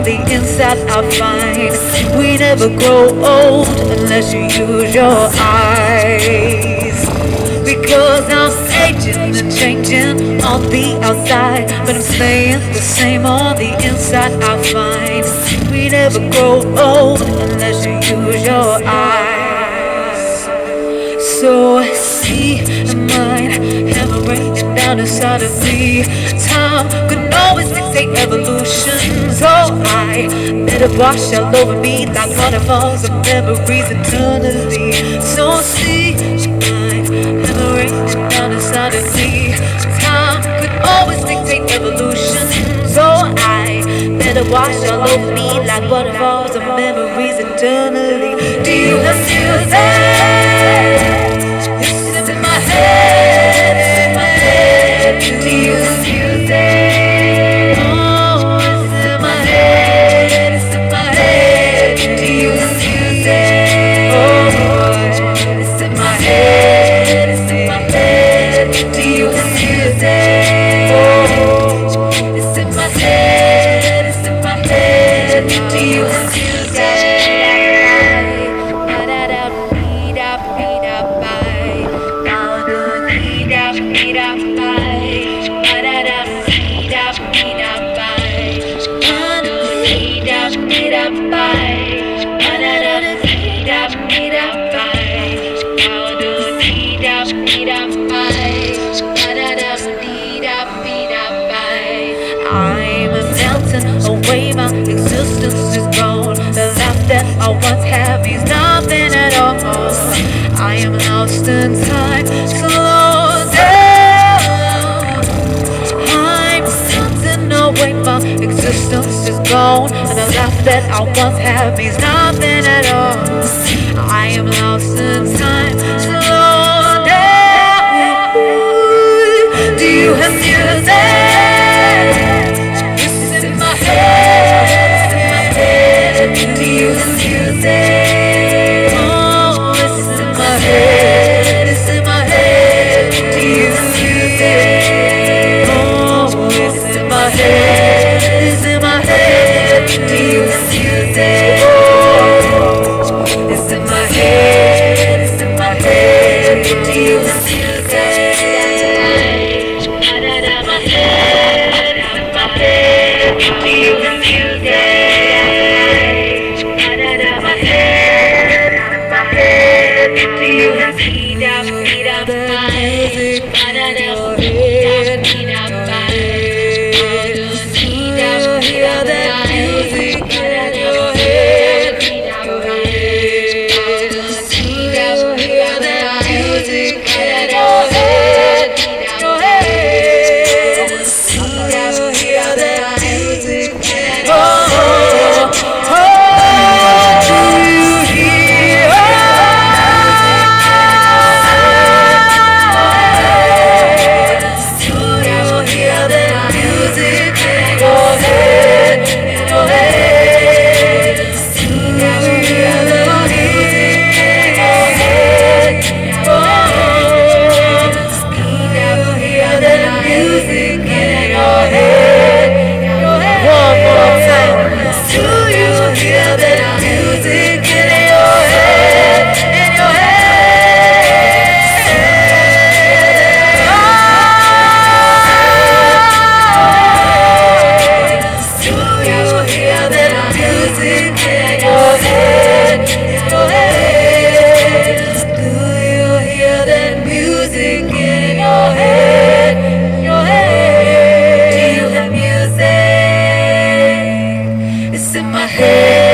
the inside I find we never grow old unless you use your eyes. Because I'm aging and changing on the outside, but I'm staying the same on the inside I find we never grow old unless you use your eyes. So see mine hammering down inside of me. Time could always dictate evolution, so I let it wash all over me like waterfalls of memories eternally. So see mine hammering down inside of me. Time could always dictate evolution, so I let it wash all over me like waterfalls of memories eternally. Do you have music? It's in my head, in my head. Do you have music? Oh, it's in my head, it's in my head. Do you have music? Oh, it's in my head, it's in my head. Do you have music? Oh, it's in my head, it's in my head. Do you have music? I'm a mountain away, my existence is gone. The life that I once had means nothing at all. I am lost in time, slow down. I'm a mountain away, my existence is gone. And the life that I once had means nothing at all. I am lost in time, slow down. Do you have music? Do you have music? Oh, it's in my head, it's in my head. Do you have music? Oh, it's in my head, it's in my head. Do you have music? Oh, it's in my head, it's in my head. Do you have music? My head, in my head. Do you have music? Do you have in my head?